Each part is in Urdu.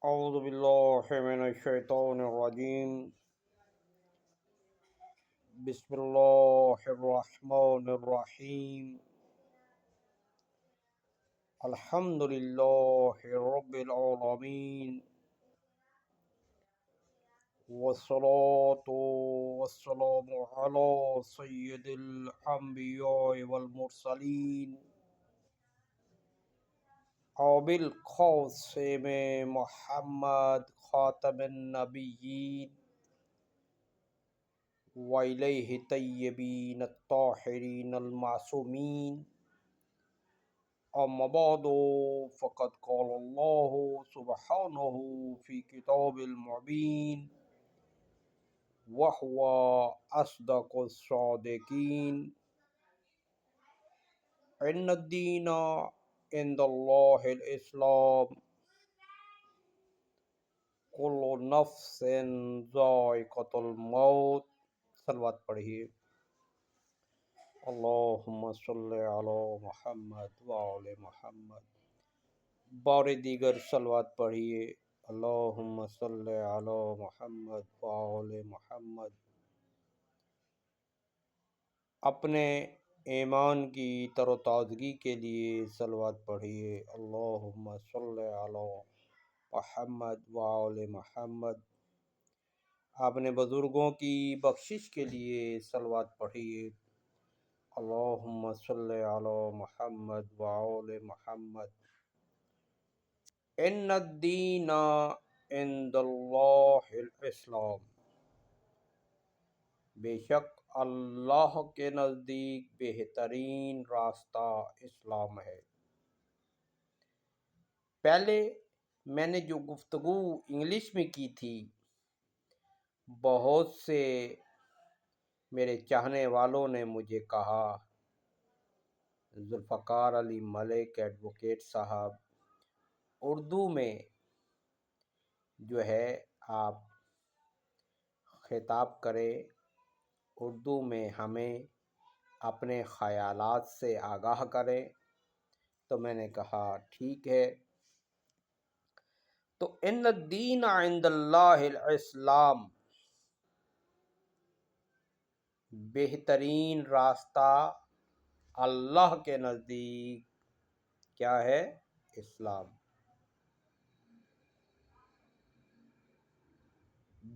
أعوذ بالله من الشيطان الرجيم. بسم الله الرحمن الرحيم. الحمد لله رب العالمين، والصلاة والسلام على سيد الأنبياء والمرسلين أبي القاسم محمد خاتم النبيين وإليه طيبين الطاهرين المعصومين. أما بعد، فقد قال الله سبحانه في كتاب المبين وهو أصدق الصادقين: إن الدين عند الله الإسلام، كل نفس ذائقة الموت. صلوات پڑھیے. اللہم صلی علی محمد وآل محمد. بار دیگر صلوات پڑھیے. اللہم صلی علی محمد وآل محمد. اپنے ایمان کی تر و تازگی کے لیے صلوات پڑھیے. اللہم صلی علی محمد وآل محمد. اپنے بزرگوں کی بخشش کے لیے صلوات پڑھیے. اللہم صلی علی محمد وآل محمد. ان الدین عند اللہ الاسلام، بے شک اللہ کے نزدیک بہترین راستہ اسلام ہے. پہلے میں نے جو گفتگو انگلش میں کی تھی، بہت سے میرے چاہنے والوں نے مجھے کہا، ذوالفقار علی ملک ایڈوکیٹ صاحب، اردو میں جو ہے آپ خطاب کریں، اردو میں ہمیں اپنے خیالات سے آگاہ کریں. تو میں نے کہا ٹھیک ہے. تو ان الدین عند اللہ الاسلام، بہترین راستہ اللہ کے نزدیک کیا ہے؟ اسلام.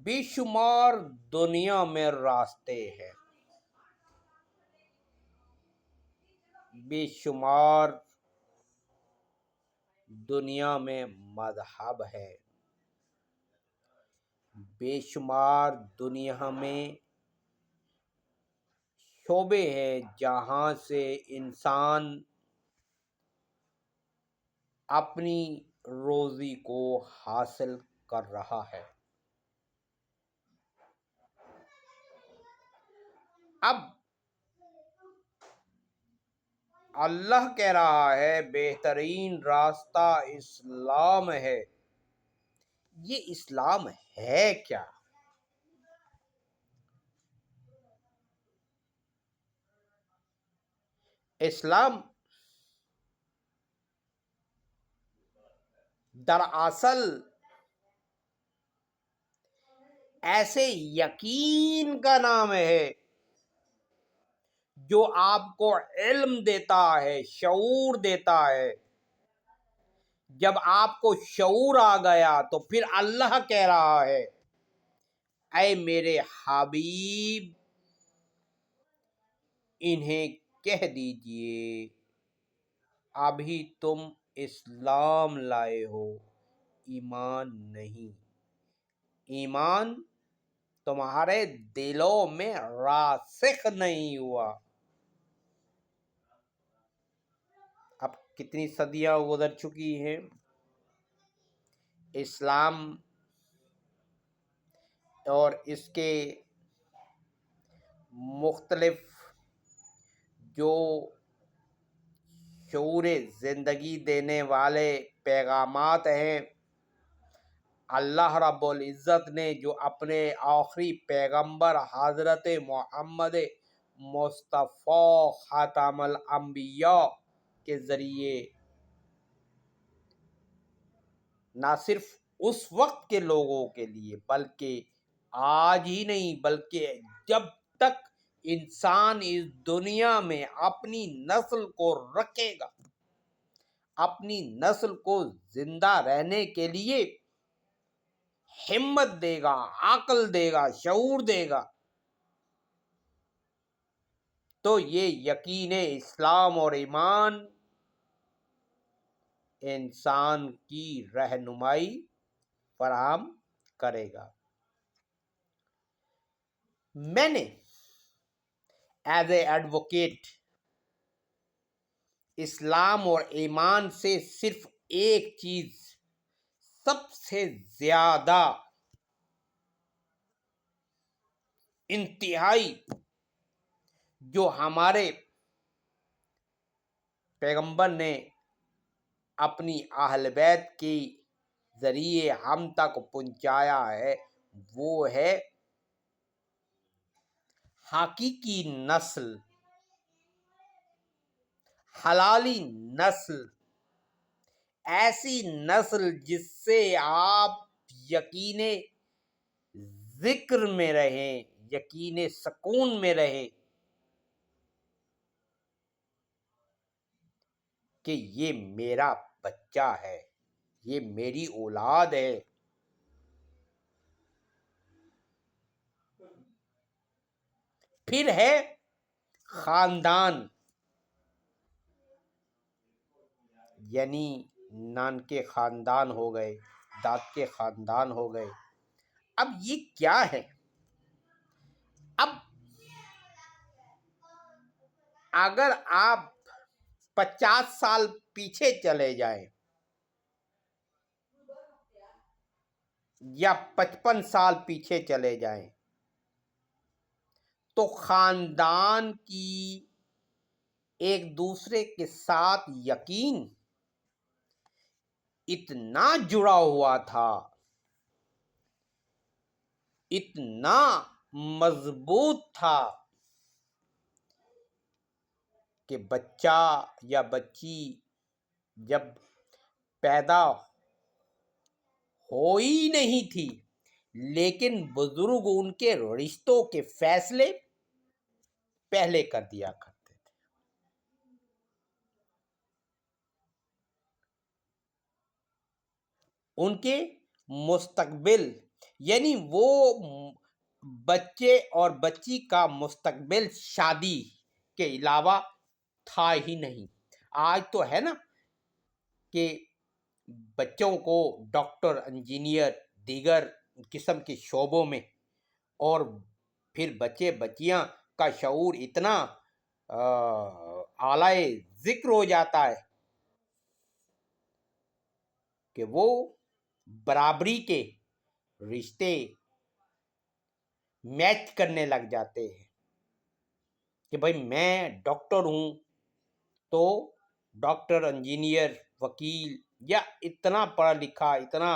بے شمار دنیا میں راستے ہیں، بے شمار دنیا میں مذہب ہے، بے شمار دنیا میں شعبے ہیں جہاں سے انسان اپنی روزی کو حاصل کر رہا ہے. اب اللہ کہہ رہا ہے بہترین راستہ اسلام ہے. یہ اسلام ہے کیا؟ اسلام دراصل ایسے یقین کا نام ہے جو آپ کو علم دیتا ہے، شعور دیتا ہے. جب آپ کو شعور آ گیا تو پھر اللہ کہہ رہا ہے اے میرے حبیب، انہیں کہہ دیجئے ابھی تم اسلام لائے ہو، ایمان نہیں. ایمان تمہارے دلوں میں راسخ نہیں ہوا. اب کتنی صدیاں گزر چکی ہیں، اسلام اور اس کے مختلف جو شعور زندگی دینے والے پیغامات ہیں، اللہ رب العزت نے جو اپنے آخری پیغمبر حضرت محمد مصطفیٰ خاتم الانبیاء کے ذریعے نہ صرف اس وقت کے لوگوں کے لیے، بلکہ آج ہی نہیں، بلکہ جب تک انسان اس دنیا میں اپنی نسل کو رکھے گا، اپنی نسل کو زندہ رہنے کے لیے ہمت دے گا، عقل دے گا، شعور دے گا، تو یہ یقین اسلام اور ایمان انسان کی رہنمائی فراہم کرے گا۔ میں نے ایز اے ایڈوکیٹ اسلام اور ایمان سے صرف ایک چیز سب سے زیادہ انتہائی جو ہمارے پیغمبر نے اپنی اہل بیت کے ذریعے ہم تک پہنچایا ہے، وہ ہے حقیقی نسل، حلالی نسل، ایسی نسل جس سے آپ یقین ذکر میں رہیں، یقین سکون میں رہیں کہ یہ میرا بچہ ہے، یہ میری اولاد ہے۔ پھر ہے خاندان، یعنی نان کے خاندان ہو گئے، داد کے خاندان ہو گئے۔ اب یہ کیا ہے؟ اب اگر آپ 50 سال پیچھے چلے جائیں یا 55 سال پیچھے چلے جائیں تو خاندان کی ایک دوسرے کے ساتھ یقین اتنا جڑا ہوا تھا، اتنا مضبوط تھا کہ بچہ یا بچی جب پیدا ہو ہی نہیں تھی، لیکن بزرگ ان کے رشتوں کے فیصلے پہلے کر دیا کرتے تھے۔ ان کے مستقبل، یعنی وہ بچے اور بچی کا مستقبل شادی کے علاوہ تھا ہی نہیں۔ آج تو ہے نا کہ بچوں کو ڈاکٹر، انجینئر، دیگر قسم کے شعبوں میں، اور پھر بچے بچیاں کا شعور اتنا اعلیٰ ذکر ہو جاتا ہے کہ وہ برابری کے رشتے میچ کرنے لگ جاتے ہیں کہ بھائی میں ڈاکٹر ہوں تو ڈاکٹر، انجینئر، وکیل یا اتنا پڑھا لکھا، اتنا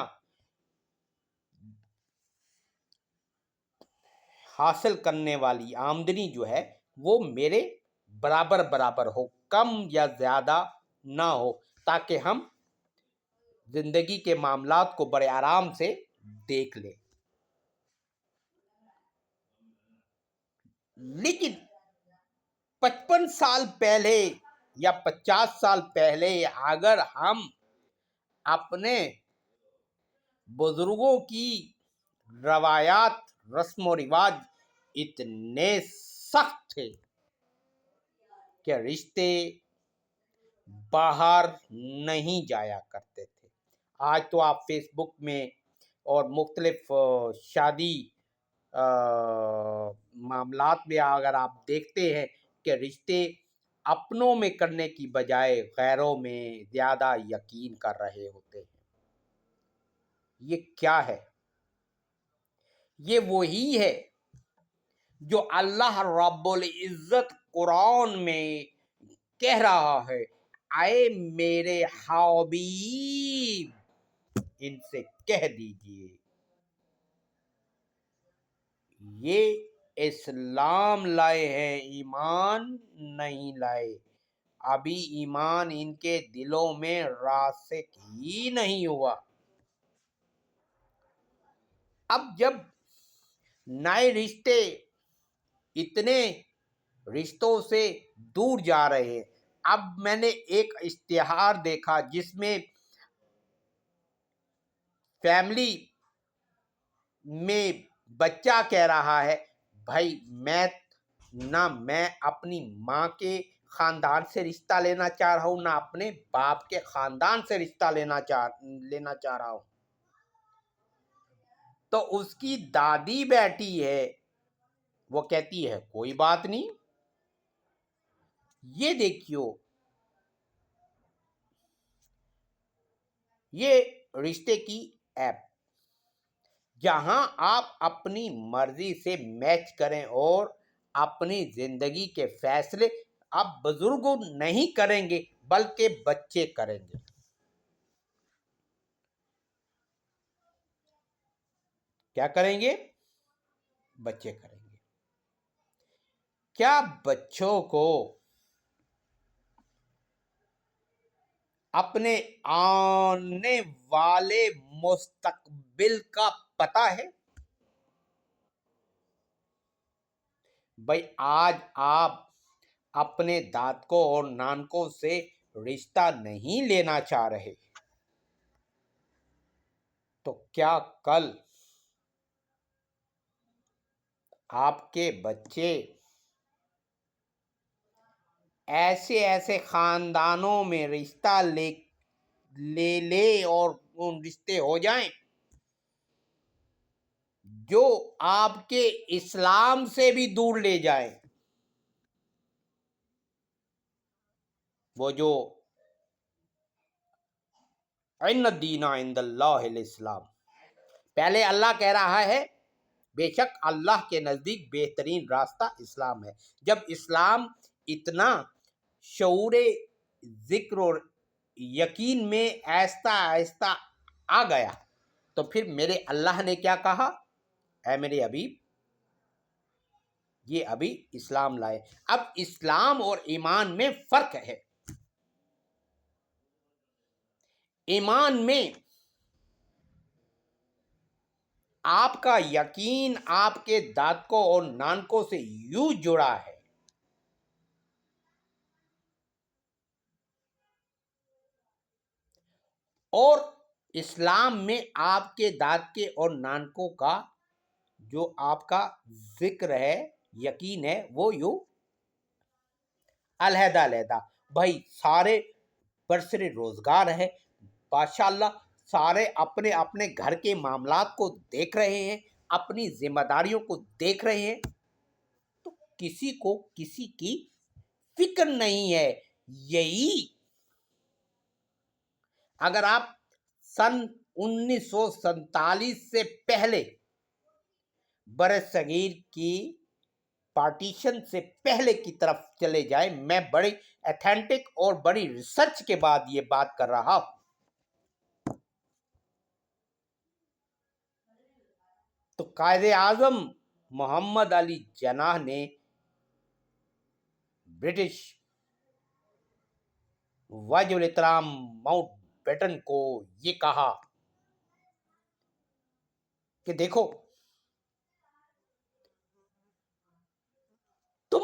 حاصل کرنے والی آمدنی جو ہے وہ میرے برابر برابر ہو، کم یا زیادہ نہ ہو، تاکہ ہم زندگی کے معاملات کو بڑے آرام سے دیکھ لیں۔ لیکن 55 سال پہلے یا 50 سال پہلے اگر ہم اپنے بزرگوں کی روایات، رسم و رواج اتنے سخت تھے کہ رشتے باہر نہیں جایا کرتے تھے۔ آج تو آپ فیس بک میں اور مختلف شادی معاملات میں اگر آپ دیکھتے ہیں کہ رشتے اپنوں میں کرنے کی بجائے غیروں میں زیادہ یقین کر رہے ہوتے ہیں۔ یہ کیا ہے؟ یہ وہی ہے جو اللہ رب العزت قرآن میں کہہ رہا ہے، اے میرے حبیب ان سے کہہ دیجئے یہ اسلام لائے ہیں، ایمان نہیں لائے، ابھی ایمان ان کے دلوں میں راسخ ہی نہیں ہوا۔ اب جب نئے رشتے اتنے رشتوں سے دور جا رہے ہیں، اب میں نے ایک اشتہار دیکھا جس میں فیملی میں بچہ کہہ رہا ہے بھائی میں اپنی ماں کے خاندان سے رشتہ لینا چاہ رہا ہوں، نہ اپنے باپ کے خاندان سے رشتہ لینا چاہ رہا ہوں۔ تو اس کی دادی بیٹی ہے، وہ کہتی ہے کوئی بات نہیں۔ یہ دیکھیو، یہ رشتے کی ایپ جہاں آپ اپنی مرضی سے میچ کریں اور اپنی زندگی کے فیصلے اب بزرگ نہیں کریں گے بلکہ بچے کریں گے۔ کیا کریں گے؟ بچے کریں گے۔ کیا بچوں کو اپنے آنے والے مستقبل کا پتہ ہے؟ بھائی آج آپ اپنے دادکوں اور نانکوں سے رشتہ نہیں لینا چاہ رہے تو کیا کل آپ کے بچے ایسے خاندانوں میں رشتہ لے اور ان رشتے ہو جائیں جو آپ کے اسلام سے بھی دور لے جائیں؟ وہ جو ان الدین عند اللہ الاسلام، پہلے اللہ کہہ رہا ہے بے شک اللہ کے نزدیک بہترین راستہ اسلام ہے۔ جب اسلام اتنا شعور ذکر اور یقین میں آہستہ آہستہ آ گیا تو پھر میرے اللہ نے کیا کہا؟ اے میرے حبیب، یہ ابھی اسلام لائے۔ اب اسلام اور ایمان میں فرق ہے۔ ایمان میں آپ کا یقین آپ کے دادکوں اور نانکوں سے یوں جڑا ہے، اور اسلام میں آپ کے دادکے اور نانکوں کا جو آپ کا ذکر ہے، یقین ہے، وہ یوں علیحدہ علیحدہ۔ بھائی سارے برسر روزگار ہے، ماشاء اللہ، سارے اپنے اپنے گھر کے معاملات کو دیکھ رہے ہیں، اپنی ذمہ داریوں کو دیکھ رہے ہیں، تو کسی کو کسی کی فکر نہیں ہے۔ یہی اگر آپ سن 1947 سے پہلے برصغیر کی پارٹیشن سے پہلے کی طرف چلے جائیں، میں بڑی ایتھینٹک اور بڑی ریسرچ کے بعد یہ بات کر رہا ہوں، تو قائد اعظم محمد علی جناح نے برٹش وزیر الاحترام ماؤنٹ بیٹن کو یہ کہا کہ دیکھو تم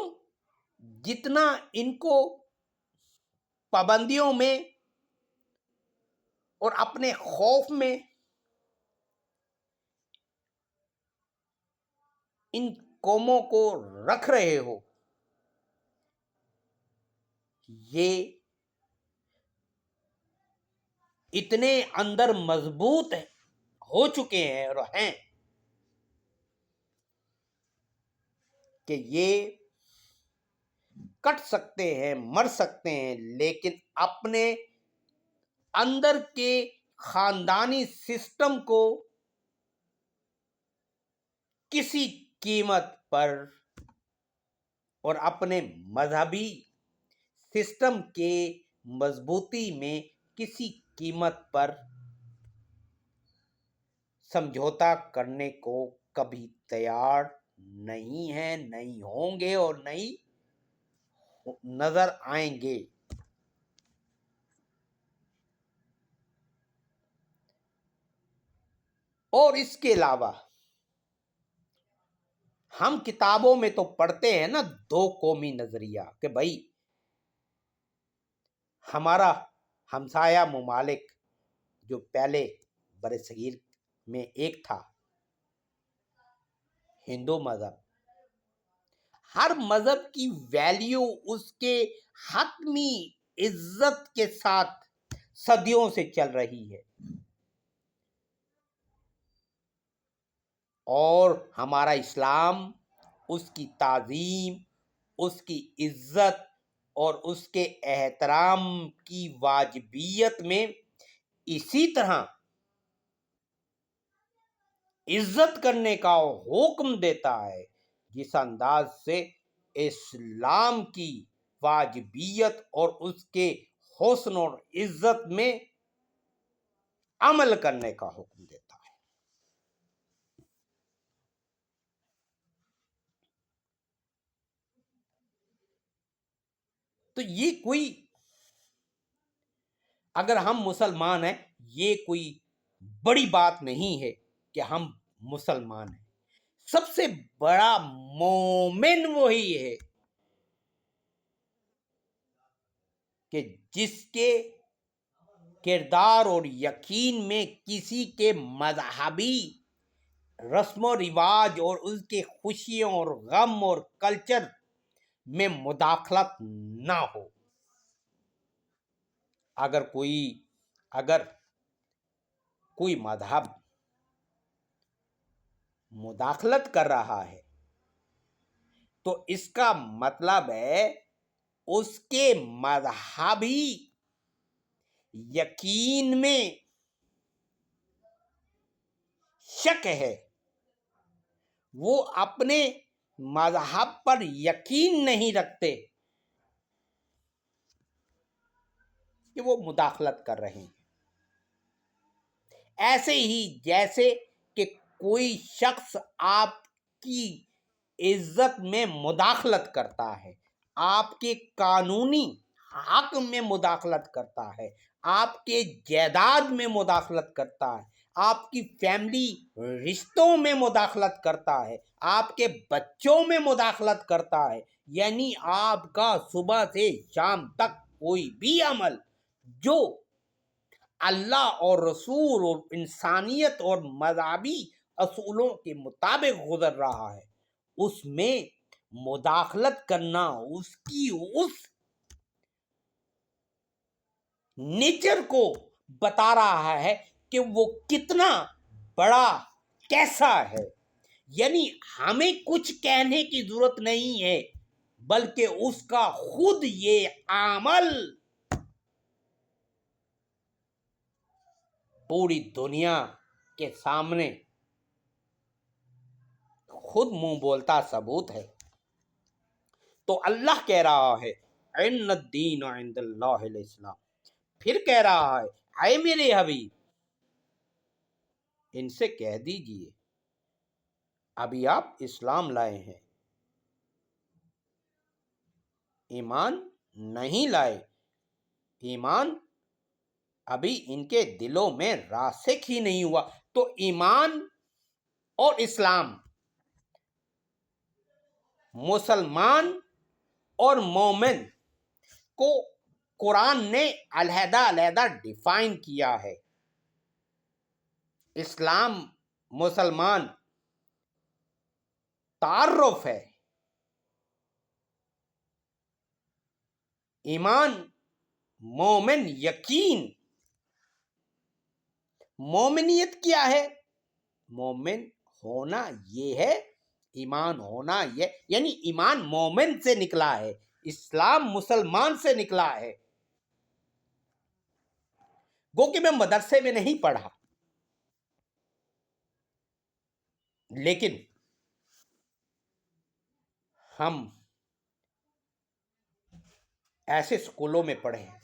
جتنا ان کو پابندیوں میں اور اپنے خوف میں ان قوموں کو رکھ رہے ہو، یہ اتنے اندر مضبوط ہو چکے ہیں اور ہیں کہ یہ کٹ سکتے ہیں، مر سکتے ہیں، لیکن اپنے اندر کے خاندانی سسٹم کو کسی قیمت پر اور اپنے مذہبی سسٹم کے مضبوطی میں کسی قیمت پر سمجھوتا کرنے کو کبھی تیار نہیں ہیں، نہیں ہوں گے اور نہیں نظر آئیں گے۔ اور اس کے علاوہ ہم کتابوں میں تو پڑھتے ہیں نا دو قومی نظریہ کہ بھائی ہمارا ہمسایہ ممالک جو پہلے بر صغیر میں ایک تھا ہندو مذہب، ہر مذہب کی ویلیو اس کے حتمی عزت کے ساتھ صدیوں سے چل رہی ہے، اور ہمارا اسلام اس کی تعظیم، اس کی عزت اور اس کے احترام کی واجبیت میں اسی طرح عزت کرنے کا حکم دیتا ہے جس انداز سے اسلام کی واجبیت اور اس کے حسن اور عزت میں عمل کرنے کا حکم دیتا ہے۔ تو یہ کوئی، اگر ہم مسلمان ہیں، یہ کوئی بڑی بات نہیں ہے کہ ہم مسلمان ہیں۔ سب سے بڑا مومن وہی ہے کہ جس کے کردار اور یقین میں کسی کے مذہبی رسم و رواج اور اس کے خوشیوں اور غم اور کلچر میں مداخلت نہ ہو۔ اگر کوئی مذہب مداخلت کر رہا ہے تو اس کا مطلب ہے اس کے مذہبی یقین میں شک ہے، وہ اپنے مذہب پر یقین نہیں رکھتے کہ وہ مداخلت کر رہے ہیں۔ ایسے ہی جیسے کہ کوئی شخص آپ کی عزت میں مداخلت کرتا ہے، آپ کے قانونی حق میں مداخلت کرتا ہے، آپ کے جائیداد میں مداخلت کرتا ہے، آپ کی فیملی رشتوں میں مداخلت کرتا ہے، آپ کے بچوں میں مداخلت کرتا ہے، یعنی آپ کا صبح سے شام تک کوئی بھی عمل جو اللہ اور رسول اور انسانیت اور مذہبی اصولوں کے مطابق گزر رہا ہے، اس میں مداخلت کرنا اس کی اس نیچر کو بتا رہا ہے کہ وہ کتنا بڑا کیسا ہے۔ یعنی ہمیں کچھ کہنے کی ضرورت نہیں ہے، بلکہ اس کا خود یہ عمل پوری دنیا کے سامنے خود منہ بولتا ثبوت ہے۔ تو اللہ کہہ رہا ہے ان الدین عند اللہ الاسلام، پھر کہہ رہا ہے اے میرے حبیب ان سے کہہ دیجئے ابھی آپ اسلام لائے ہیں، ایمان نہیں لائے، ایمان ابھی ان کے دلوں میں راسخ ہی نہیں ہوا۔ تو ایمان اور اسلام، مسلمان اور مومن کو قرآن نے علیحدہ علیحدہ ڈیفائن کیا ہے۔ اسلام مسلمان تعارف ہے، ایمان مومن یقین۔ مومنیت کیا ہے؟ مومن ہونا یہ ہے، ایمان ہونا یہ، یعنی ایمان مومن سے نکلا ہے، اسلام مسلمان سے نکلا ہے۔ گو کہ میں مدرسے میں نہیں پڑھا، لیکن ہم ایسے سکولوں میں پڑھے ہیں